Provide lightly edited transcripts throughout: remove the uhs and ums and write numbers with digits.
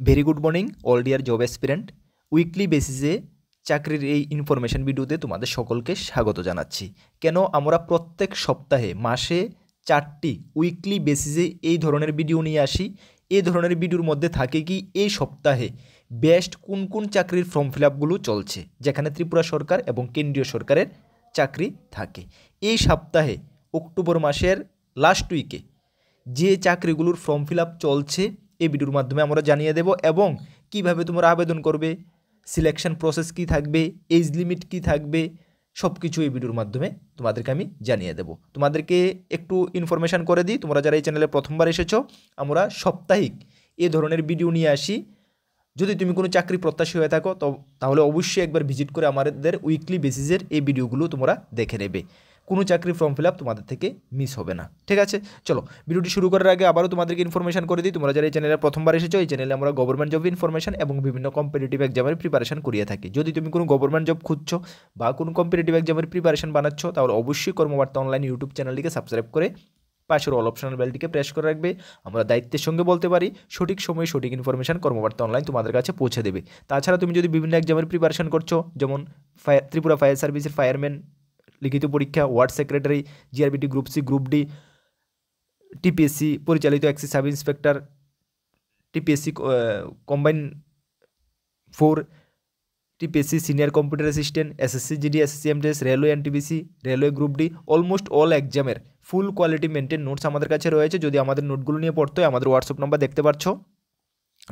Very good morning all deer job aspirant. Weekly বেসিসে চাকরির এই ইনফরমেশন ভিডিওতে তোমাদের সকলকে স্বাগত জানাচ্ছি। কেন আমরা প্রত্যেক সপ্তাহে মাসে 4টি উইকলি বেসিসে এই ধরনের ভিডিও নিয়ে আসি। এই ধরনের ভিডিওর মধ্যে থাকে কি এই সপ্তাহে বেস্ট কোন কোন চাকরির ফর্ম ফিল আপগুলো চলছে, যেখানে ত্রিপুরা সরকার এবং কেন্দ্রীয় সরকারের চাকরি থাকে। এই সপ্তাহে অক্টোবর মাসের লাস্ট উইকে যে চাকরিগুলোর ফর্ম ফিল আপ চলছে এই ভিডিওর মাধ্যমে আমরা জানিয়ে দেব, এবং কিভাবে তোমরা আবেদন করবে, সিলেকশন প্রসেস কি থাকবে, এজ লিমিট কি থাকবে, সব কিছু এই ভিডিওর মাধ্যমে তোমাদেরকে আমি জানিয়ে দেব। তোমাদেরকে একটু ইনফরমেশান করে দিই, তোমরা যারা এই চ্যানেলে প্রথমবার এসেছো, আমরা সাপ্তাহিক এ ধরনের ভিডিও নিয়ে আসি। যদি তুমি কোনো চাকরি প্রত্যাশী হয়ে থাকো তাহলে অবশ্যই একবার ভিজিট করে আমাদের উইকলি বেসিসের এই ভিডিওগুলো তোমরা দেখে নেবে। কোনো চাকরি ফর্ম ফিল আপ তোমাদের থেকে মিস হবে না, ঠিক আছে? চলো ভিডিওটি শুরু করার আগে আবারও তোমাদেরকে ইনফরমেশন করে দিই, তোমরা যারা এই চ্যানেলে প্রথমবার এসেছো, এই চ্যানেলে আমরা গভর্নমেন্ট জব ইনফরমেশন এবং বিভিন্ন কম্পিটিটিভ এক্সামের প্রিপারেশন করিয়ে থাকি। যদি তুমি কোনো গভর্নমেন্ট জব খুঁজছো বা কোনো কম্পিটিটিভ এক্সামের প্রিপারেশন বানাচ্ছো, তাহলে অবশ্যই কর্মবার্তা অনলাইন ইউটিউব চ্যানেলটিকে সাবস্ক্রাইব করে পাশের অল অপশনাল বেলটিকে প্রেস করে রাখবে। আমরা দায়িত্বের সঙ্গে বলতে পারি সঠিক সময়ে সঠিক ইনফরমেশন কর্মবার্তা অনলাইন তোমাদের কাছে পৌঁছে দেবে। তাছাড়া তুমি যদি বিভিন্ন এক্সামের প্রিপারেশন করছো, যেমন ত্রিপুরা ফায়ার সার্ভিসের ফায়ারম্যান লিখিত পরীক্ষা, ward secretary, GRBT group C, group D, TPSC পরিচালিত excise sub inspector, TPSC combine 4, TPSC senior computer assistant, SSC GD, SSC MTS, railway NTPC, railway group D, almost all এক্সামের full quality maintain notes আমাদের কাছে রয়েছে। যদি আমাদের নোটগুলো নিয়ে পড়তে হয়, আমাদের হোয়াটসঅ্যাপ নাম্বার দেখতে পাচ্ছ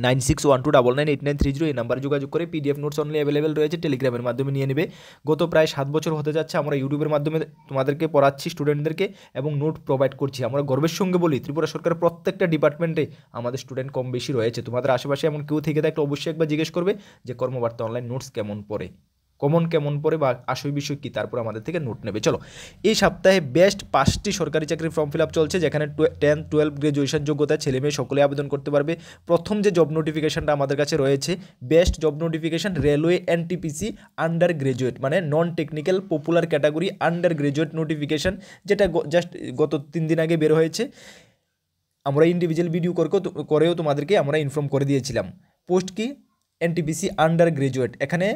9612998930, এই নাম্বারে যোগাযোগ করে পিডিএফ নোটস অনলি অ্যাভেলেবেল রয়েছে, টেলিগ্রামের মাধ্যমে নিয়ে নেবে। গত প্রায় 7 বছর হতে যাচ্ছে আমরা ইউটিউবের মাধ্যমে তোমাদেরকে পড়াচ্ছি, স্টুডেন্টদেরকে, এবং নোট প্রোভাইড করছি। আমরা গর্বের সঙ্গে বলি ত্রিপুরা সরকারের প্রত্যেকটা ডিপার্টমেন্টে আমাদের স্টুডেন্ট কম বেশি রয়েছে। তোমাদের আশেপাশে এমন কেউ থেকে থাকলে অবশ্যই একবার জিজ্ঞেস করবে যে কর্মবার্তা অনলাইন নোটস কেমন পড়ে, কেমন পড়ে বা আসল বিষয় কী, তারপর আমাদের থেকে নোট নেবে। চলো, এই সপ্তাহে বেস্ট 5টি সরকারি চাকরির ফর্ম ফিল আপ চলছে, যেখানে 10, 12 গ্রাজুয়েশন যোগ্যতা ছেলে মেয়ে সকলে আবেদন করতে পারবে। প্রথম যে জব নোটিফিকেশনটা আমাদের কাছে রয়েছে, best job notification railway NTPC under graduate, মানে non technical popular category under graduate notification, যেটা জাস্ট গত 3 দিন আগে বের হয়েছে। আমরা ইন্ডিভিজুয়াল ভিডিও করেও তোমাদেরকে আমরা ইনফর্ম করে দিয়েছিলাম। পোস্ট কি? NTPC under graduate. এখানে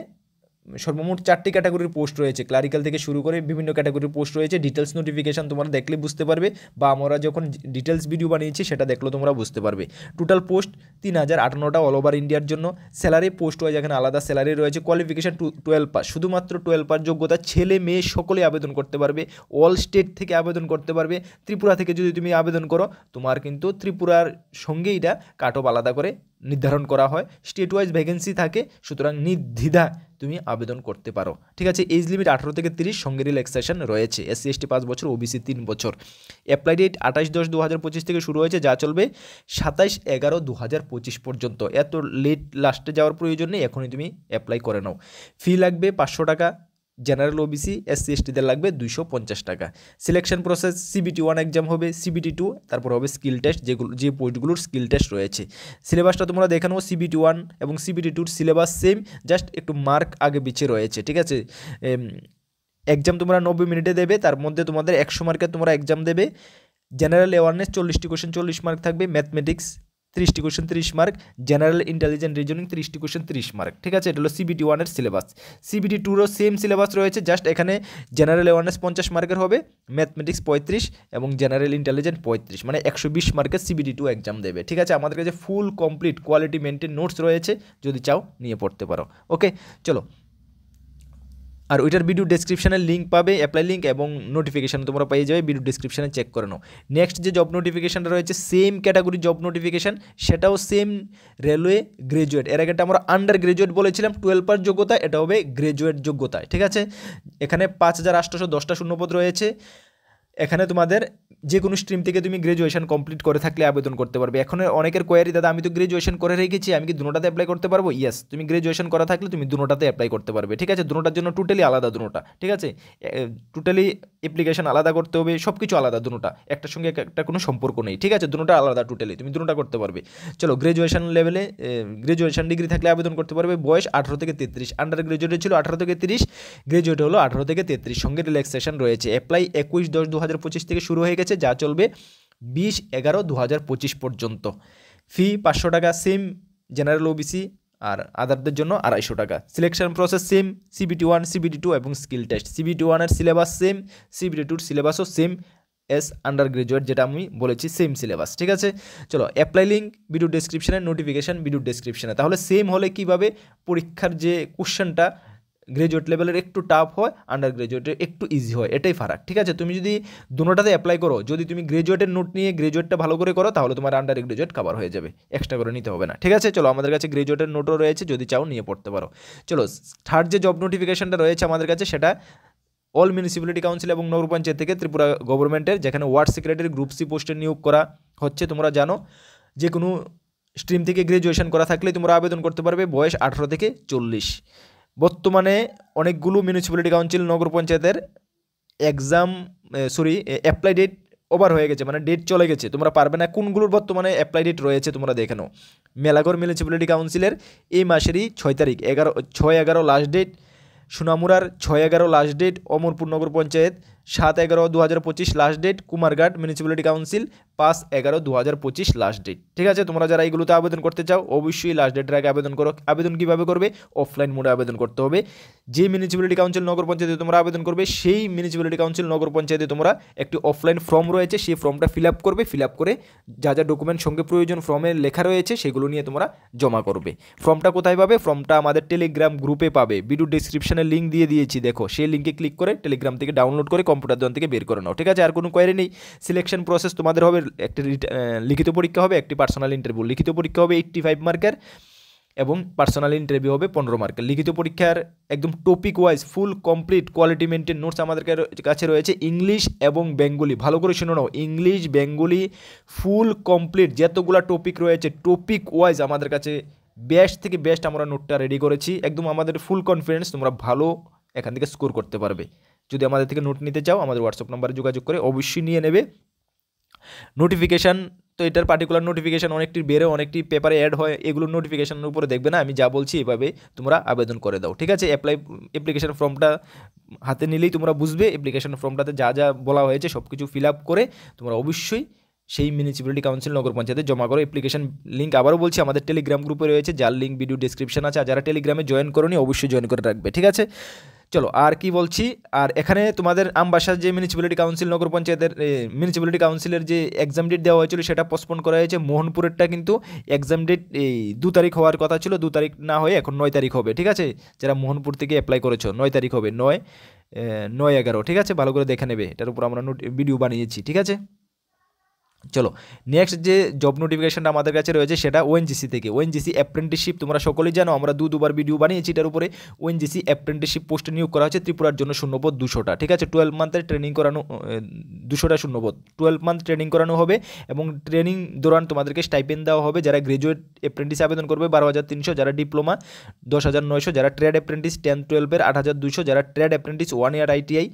সর্বমোট 4টি ক্যাটাগরির পোস্ট রয়েছে, ক্লারিক্যাল থেকে শুরু করে বিভিন্ন ক্যাটাগরির পোস্ট রয়েছে। ডিটেলস নোটিফিকেশন তোমরা দেখলে বুঝতে পারবে, বা আমরা যখন ডিটেলস ভিডিও বানিয়েছি সেটা দেখলেও তোমরা বুঝতে পারবে। টোটাল পোস্ট 3058টা অল ওভার ইন্ডিয়ার জন্য। স্যালারি পোস্ট ওয়াইজ এখানে আলাদা স্যালারি রয়েছে। কোয়ালিফিকেশন 12 পাস, শুধুমাত্র 12 পাস যোগ্যতা, ছেলে মেয়ে সকলে আবেদন করতে পারবে। অল স্টেট থেকে আবেদন করতে পারবে। ত্রিপুরা থেকে যদি তুমি আবেদন করো, তোমার কিন্তু ত্রিপুরার সঙ্গে এটা কাট অফ আলাদা করে নির্ধারণ করা হয়। স্টেট ওয়াইজ ভ্যাকেন্সি থাকে, সুতরাং নির্দ্বিধা তুমি আবেদন করতে পারো, ঠিক আছে? এজ লিমিট 18 থেকে 30, সঙ্গে রিল্যাক্সেশন রয়েছে। এসসি এসটি 5 বছর, ওবিসি 3 বছর। অ্যাপ্লাই ডেট 28/10/2025 থেকে শুরু হয়েছে, যা চলবে 27/11/2025 পর্যন্ত। এত লেট লাস্টে যাওয়ার প্রয়োজন নেই, এখনই তুমি অ্যাপ্লাই করে নাও। ফি লাগবে 500 টাকা, জেনারেল ওবিসি এসসি এসটিদের লাগবে 250 টাকা। সিলেকশন প্রসেস, CBT 1 এক্সাম হবে, CBT 2, তারপর হবে স্কিল টেস্ট, যে পোস্টগুলোর স্কিল টেস্ট রয়েছে। সিলেবাসটা তোমরা দেখে নাও, CBT 1 এবং CBT 2 সিলেবাস সেম, জাস্ট একটু মার্ক আগে পিছিয়ে রয়েছে, ঠিক আছে? এক্সাম তোমরা 90 মিনিটে দেবে, তার মধ্যে তোমাদের 100 মার্কের তোমরা এক্সাম দেবে। জেনারেল অ্যাওয়ারনেস 40টি কোয়েশ্চেন 40 মার্ক থাকবে, ম্যাথমেটিক্স 30টি question 30 mark, general intelligent reasoning 30টি কোয়েশ্চেন 30 মার্ক, ঠিক আছে? এটা হলো CBT 1 এর সিলেবাস। CBT 2রও সেম সিলেবাস রয়েছে, জাস্ট এখানে জেনারেল অ্যাওয়ারনেস 50 মার্কের হবে, ম্যাথমেটিক্স 35 এবং জেনারেল ইন্টেলিজেন্ট 35, মানে 120 মার্কের CBT 2 এক্সাম দেবে, ঠিক আছে? আমাদের কাছে full complete quality maintain notes রয়েছে, যদি চাও নিয়ে পড়তে পারো। ওকে, চলো। আর ওইটার ভিডিও ডেসক্রিপশানের লিঙ্ক পাবে, অ্যাপ্লাই লিঙ্ক এবং নোটিফিকেশান তোমরা পেয়ে যাবে, ভিডিও ডেসক্রিপশানে চেক করে নাও। নেক্সট যে জব নোটিফিকেশানটা রয়েছে, সেম ক্যাটাগরি জব নোটিফিকেশান, সেটাও সেম রেলওয়ে গ্রাজুয়েট। এর আগে আমরা আন্ডার গ্রাজুয়েট বলেছিলাম, 12 পাস যোগ্যতা, এটা হবে গ্রাজুয়েট যোগ্যতায়, ঠিক আছে? এখানে 5810টা শূন্যপদ রয়েছে। এখানে তোমাদের যে কোনো স্ট্রিম থেকে তুমি গ্রাজুয়েশন কমপ্লিট করে থাকলে আবেদন করতে পারবে। এখন অনেকের কোয়ারি, দাদা আমি তো গ্রাজুয়েশন করে রেখেছি, আমি কি দুটোটাতে অ্যাপ্লাই করতে পারবো? ইয়েস, তুমি গ্রাজুয়েশন করা থাকলে তুমি দুটোটাতে অ্যাপ্লাই করতে পারবে, ঠিক আছে? দুটোটার জন্য টোটালি আলাদা দুটোটা, ঠিক আছে? টোটালি অ্যাপ্লিকেশন আলাদা করতে হবে, সব কিছু আলাদা দুটোটা, একটার সঙ্গে একটা কোনো সম্পর্ক নেই, ঠিক আছে? দুটোটা আলাদা, টোটালি তুমি দুটোটা করতে পারবে। চলো, গ্রাজুয়েশন লেভেলে গ্রাজুয়েশন ডিগ্রি থাকলে আবেদন করতে পারবে। বয়স 18 থেকে 33, আন্ডার গ্রাজুয়েটে ছিল 18 থেকে 30, গ্রাজুয়েট হলো 18 থেকে 33, সঙ্গে রিল্যাক্সেশন রয়েছে। অ্যাপ্লাই 21/10/2025 থেকে শুরু হয়ে গেছে, যা চলবে 20/11/2025 পর্যন্ত। ফি 500 টাকা, সেম জেনারেল ওবিসি আর আদারদের জন্য 250 টাকা। Selection process same, CBT 1, CBT 2 এবং স্কিল টেস্ট। CBT 1 এর সিলেবাস সেম, CBT 2 সিলেবাসও সেম এস আন্ডার গ্রাজুয়েট, যেটা আমি বলেছি সেম সিলেবাস। ঠিক আছে, চলো অ্যাপ্লাই লিঙ্ক ভিডিও ডেসক্রিপশনে, নোটিফিকেশান ভিডিও ডেসক্রিপশনে। তাহলে সেম হলে কীভাবে পরীক্ষার যে কোশ্চেনটা গ্রাজুয়েট লেভেলের একটু টাফ হয়, আন্ডার গ্রাজুয়েটের একটু ইজি হয়, এটাই ফারাক। ঠিক আছে, তুমি যদি দুটোটাতে অ্যাপ্লাই করো, যদি তুমি গ্রাজুয়েটের নোট নিয়ে গ্রাজুয়েটটা ভালো করে করো, তাহলে তোমার আন্ডার গ্রাজুয়েট কভার হয়ে যাবে, এক্সট্রা করে নিতে হবে না। ঠিক আছে, চলো আমাদের কাছে গ্রাজুয়েটের নোটও রয়েছে, যদি চাও নিয়ে পড়তে পারো। চলো থার্ড যে জব নোটিফিকেশনটা রয়েছে আমাদের কাছে, সেটা অল মিউনিসিপ্যালিটি কাউন্সিল এবং নগর পঞ্চায়েত থেকে ত্রিপুরা গভর্নমেন্টের, যেখানে ওয়ার্ড সেক্রেটারি গ্রুপ সি পোস্টে নিয়োগ করা হচ্ছে। তোমরা জানো যে কোনো স্ট্রিম থেকে গ্রাজুয়েশন করা থাকলে তোমরা আবেদন করতে পারবে, বয়স 18 থেকে 40। বর্তমানে অনেকগুলো মিউনিসিপ্যালিটি কাউন্সিল নগর পঞ্চায়েতের অ্যাপ্লাই ডেট ওভার হয়ে গেছে, মানে ডেট চলে গেছে, তোমরা পারবে না। কোনগুলোর বর্তমানে অ্যাপ্লাই ডেট রয়েছে তোমরা দেখে নাও। মেলাঘর মিউনিসিপ্যালিটি কাউন্সিলের এই মাসেরই 6 তারিখ, 6/11 লাস্ট ডেট। সোনামুড়ার 6/11 last date. Amarpur Nagar Panchayat 7/11/2025 last date. Kumarghat municipality council 5/11/2025 last date. ঠিক আছে, তোমরা যারা এইগুলোতে আবেদন করতে চাও অবশ্যই লাস্ট ডেটের আগে আবেদন করো। আবেদন কীভাবে করবে? অফলাইন মোডে আবেদন করতে হবে। যে মিউনিসিপ্যালিটি কাউন্সিল নগর পঞ্চায়েতে তোমরা আবেদন করবে, সেই মিউনিসিপ্যালিটি কাউন্সিল নগর পঞ্চায়েতে তোমরা একটি অফলাইন ফর্ম রয়েছে, সেই ফর্মটা ফিল আপ করবে। ফিল আপ করে যা যা ডকুমেন্ট সঙ্গে প্রয়োজন ফর্মে লেখা রয়েছে সেগুলো নিয়ে তোমরা জমা করবে। ফর্মটা কোথায় পাবে? ফর্মটা আমাদের টেলিগ্রাম গ্রুপে পাবে। ভিডিও ডিসক্রিপশনে লিঙ্ক দিয়ে দিয়েছি, দেখো সেই লিঙ্কে ক্লিক করে টেলিগ্রাম থেকে ডাউনলোড করে কম্পিউটার দোকান থেকে বের করে নাও। ঠিক আছে, আর কোনো কোয়ারি নেই। সিলেকশন প্রসেস তোমাদের হবে, একটি লিখিত পরীক্ষা হবে, একটি পার্সোনাল ইন্টারভিউ। লিখিত পরীক্ষা হবে 85 মার্কের এবং পার্সোনাল ইন্টারভিউ হবে 15 মার্কের। লিখিত পরীক্ষার একদম topic wise full complete quality maintain notes আমাদের কাছে রয়েছে, ইংলিশ এবং বেঙ্গলি। ভালো করে শুনে নাও, ইংলিশ বেঙ্গলি ফুল কমপ্লিট যতগুলো টপিক রয়েছে, টপিক ওয়াইজ আমাদের কাছে বেস্ট থেকে বেস্ট আমরা নোটটা রেডি করেছি। একদম আমাদের ফুল কনফিডেন্স তোমরা ভালো এখান থেকে স্কোর করতে পারবে। যদি আমাদের থেকে নোট নিতে চাও আমাদের হোয়াটসঅ্যাপ নাম্বারে যোগাযোগ করে অবশ্যই নিয়ে নেবে। নোটিফিকেশান তো এটার পার্টিকুলার নোটিফিকেশান অনেকটি বেড়ে অনেকটি পেপারে অ্যাড হয়, এগুলোর নোটিফিকেশানের উপরে দেখবে না, আমি যা বলছি এভাবে তোমরা আবেদন করে দাও। ঠিক আছে, অ্যাপ্লিকেশান ফর্মটা হাতে নিলেই তোমরা বুঝবে অ্যাপ্লিকেশান ফর্মটাতে যা যা বলা হয়েছে সব কিছু ফিল আপ করে তোমরা অবশ্যই সেই মিউনিসিপ্যালিটি কাউন্সিল নগর পঞ্চায়েতে জমা করো। অ্যাপ্লিকেশন লিঙ্ক আবারও বলছি আমাদের টেলিগ্রাম গ্রুপে রয়েছে, যার লিঙ্ক ভিডিও ডিসক্রিপশন আছে। আর যারা টেলিগ্রামে জয়েন করোনি অবশ্যই জয়েন করে রাখবে। ঠিক আছে, চলো আর কি বলছি। আর এখানে তোমাদের আমবাসার যে মিউনিসিপ্যালিটি কাউন্সিল নগর পঞ্চায়েতের মিউনিসিপ্যালিটি কাউন্সিলের যে এক্সাম ডেট দেওয়া হয়েছিল সেটা পোস্টপোন করা হয়েছে। মোহনপুরেরটা কিন্তু এক্সাম ডেট 2 তারিখ হওয়ার কথা ছিল, 2 তারিখ না হয়ে এখন 9 তারিখ হবে। ঠিক আছে, যারা মোহনপুর থেকে অ্যাপ্লাই করেছো 9 তারিখ হবে, 9/11। ঠিক আছে, ভালো করে দেখে নেবে, এটার উপর আমরা ভিডিও বানিয়েছি। ঠিক আছে, চলো নেক্সট যে জব নোটিফিকেশনটা আমাদের কাছে রয়েছে সেটা ওএনজিসি থেকে। ওএনজিসি অ্যাপ্রেন্টিসশিপ, তোমরা সকলেই জানো, আমরা দুবার ভিডিও বানিয়েছি এটার উপরে। ওএনজিসি অ্যাপ্রেন্টিসশিপ পোস্টে নিয়োগ করা হচ্ছে ত্রিপুরার জন্য শূন্যপদ 200টা। ঠিক আছে, 12 মান্থের ট্রেনিং করানো, 200টা শূন্যপদ, 12 মান্থ ট্রেনিং করানো হবে এবং ট্রেনিং দৌরান তোমাদেরকে স্টাইপেন্ড দেওয়া হবে। যারা গ্রাজুয়েট অ্যাপ্রেন্টিস আবেদন করবে 12,300, যারা ডিপ্লোমা 10,900, যারা ট্রেড অ্যাপ্রেন্টিস 10-12-এর 8,200, যারা ট্রেড অ্যাপ্রেন্টিস 1 ইয়ার আইটিআই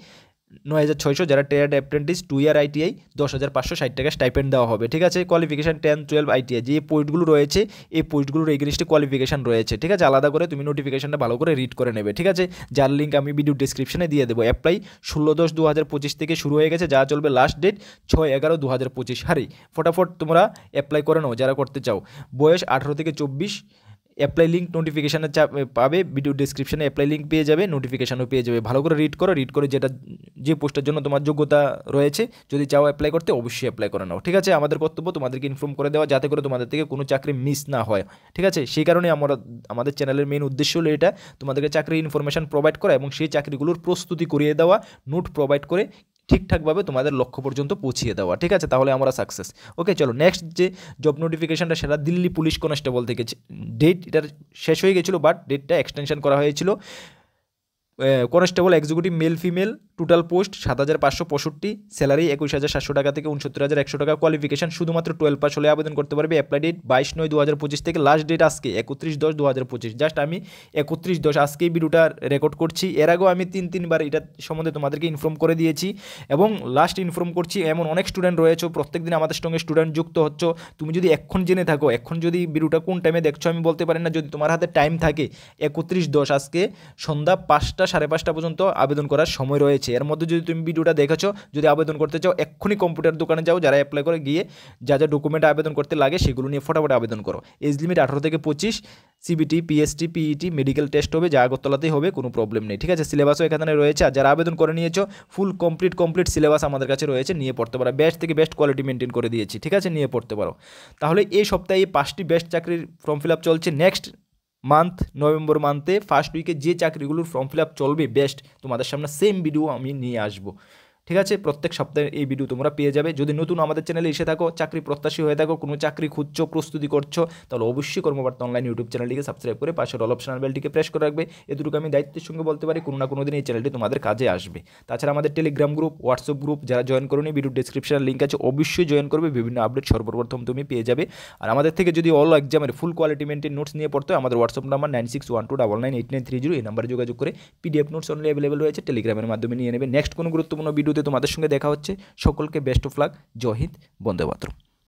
9,600, যারা ট্রেড অ্যাপ্রেন্টিস 2 ইয়ার আইটিআই 10,560 টাকা স্টাইপেন্ড দেওয়া হবে। ঠিক আছে, কোয়ালিফিকেশান 10-12 আইটিআই, যে পোস্টগুলো রয়েছে এই পোস্টগুলোর এগেইনস্টে কোয়ালিফিকেশান রয়েছে। ঠিক আছে, আলাদা করে তুমি নোটিফিকেশানটা ভালো করে রিড করে নেবে। ঠিক আছে, যার লিঙ্ক আমি ভিডিও ডিসক্রিপশনে দিয়ে দেবো। অ্যাপ্লাই 16/10/2025 থেকে শুরু হয়ে গেছে, যা চলবে লাস্ট ডেট 6/11/2025। হারি ফটাফট তোমরা অ্যাপ্লাই করে নাও যারা করতে চাও। বয়স 18 থেকে 24। অ্যাপ্লাই লিঙ্ক নোটিফিকেশানে পাবে, ভিডিও ডিসক্রিপশানে অ্যাপ্লাই লিঙ্ক পেয়ে যাবে, নোটিফিকেশানও পেয়ে যাবে। ভালো করে রিড করো, রিড করে যে পোস্টের জন্য তোমার যোগ্যতা রয়েছে যদি চাও অ্যাপ্লাই করতে অবশ্যই অ্যাপ্লাই করে নাও। ঠিক আছে, আমাদের কর্তব্য তোমাদেরকে ইনফর্ম করে দেওয়া যাতে করে তোমাদের থেকে কোনো চাকরি মিস না হয়। ঠিক আছে, সেই কারণে আমাদের চ্যানেলের মেইন উদ্দেশ্য হলো এটা, তোমাদেরকে চাকরির ইনফরমেশান প্রোভাইড করা এবং সেই চাকরিগুলোর প্রস্তুতি করিয়ে দেওয়া, নোট প্রোভাইড করে ঠিকঠাকভাবে তোমাদের লক্ষ্য পর্যন্ত পৌঁছিয়ে দেওয়া। ঠিক আছে, তাহলে আমরা সাকসেস। ওকে, চলো নেক্সট যে জব নোটিফিকেশানটা সেটা দিল্লি পুলিশ কনস্টেবল থেকে। ডেট এটার শেষ হয়ে গেছিলো বাট ডেটটা এক্সটেনশন করা হয়েছিল। Constable executive male female, total post 7,565, salary 21,700 টাকা থেকে 69,100 টাকা। কোয়ালিফিকেশান শুধুমাত্র 12 পাস হলে আবেদন করতে পারবে। অ্যাপ্লাই ডেট 22/9/2025 থেকে, লাস্ট ডেট আজকে 31/10/2025। জাস্ট আমি 31/10 আজকেই ভিডিওটা রেকর্ড করছি। এর আগেও আমি 3বার এটা সম্বন্ধে তোমাদেরকে ইনফর্ম করে দিয়েছি এবং লাস্ট ইনফর্ম করছি। এমন অনেক স্টুডেন্ট রয়েছে, প্রত্যেকদিন আমাদের সঙ্গে স্টুডেন্ট যুক্ত হচ্ছ। তুমি যদি এখন জেনে থাকো, এখন যদি ভিডিওটা কোন টাইমে দেখছো আমি বলতে পারি না, যদি তোমার হাতে টাইম থাকে 31/10 আজকে সন্ধ্যা 5টা 5:30 পর্যন্ত আবেদন করার সময় রয়েছে। রয়েছে। এর মধ্যে যদি তুমি ভিডিওটা দেখেছো, যদি আবেদন করতে চাও এক্ষুনি কম্পিউটার দোকানে যাও, যারা অ্যাপ্লাই করে গিয়ে যা যা ডকুমেন্ট আবেদন করতে লাগে সেগুলো নিয়ে ফটাফট আবেদন করো। এজ লিমিট 18 থেকে 25, CBT, PST, PET, medical test হবে, যা আগরতলাতেই হবে, কোনো প্রবলেম নেই। ঠিক আছে, সিলেবাসও এখানে রয়েছে। আর যারা আবেদন করে নিয়েছো ফুল কমপ্লিট সিলেবাস আমাদের কাছে রয়েছে, নিয়ে পড়তে পারো। বেস্ট থেকে বেস্ট কোয়ালিটি মেনটেন করে দিয়েছি। ঠিক আছে, নিয়ে পড়তে পারো। তাহলে এই সপ্তাহে এই 5টি বেস্ট চাকরির ফর্ম ফিল আপ চলছে। নেক্সট মান্থ নভেম্বর মান্থে ফার্স্ট উইকে যে চাকরিগুলোর ফর্ম ফিল আপ চলবে বেস্ট, তোমাদের সামনে সেম ভিডিও আমি নিয়ে আসবো। ঠিক আছে, প্রত্যেক সপ্তাহে এই ভিডিও তোমরা পেয়ে যাবে। যদি নতুন আমাদের চ্যানেলে এসে থাকো, চাকরি প্রত্যাশী হয়ে থাকো, কোনো চাকরি খুঁজছো, প্রস্তুতি করছো, তাহলে অবশ্যই কর্মবার্তা অনলাইন ইউটিউব চ্যানেলটিকে সাবস্ক্রাইব করে পাশের অল অপশনাল বেলটিকে প্রেস করে রাখবে। এটুকু আমি দায়িত্বের সঙ্গে বলতে পারি, কোনো না কোনো দিন এই চ্যানেলটি তোমাদের কাজে আসবে। তাছাড়া আমাদের টেলিগ্রাম গ্রুপ, হোয়াটসঅ্যাপ গ্রুপ যারা জয়েন করোনি, ভিডিও ডিসক্রিপশনের লিঙ্ক আছে, অবশ্যই জয়েন করবে। বিভিন্ন আপডেট সর্বপ্রথম তুমি পেয়ে যাবে। আর আমাদের থেকে যদি অল এক্সামের ফুল কোয়ালিটি মেনটেন নোটস নিয়ে পড়তে হয়, আমাদের হোয়াটসঅ্যাপ নাম্বার 9612998930, এই নাম্বারে যোগাযোগ করে পিডিএফ নোটস অনলি অ্যাভেলেবল রয়েছে, টেলিগ্রামের মাধ্যমে নিয়ে নেবে। নেক্সট কোনো গুরুত্বপূর্ণ ভিডিওতে তোমাদের সঙ্গে দেখা হচ্ছে। সকলকে বেস্ট অফ লাক। জয় হিন্দ, বন্দে মাতরম।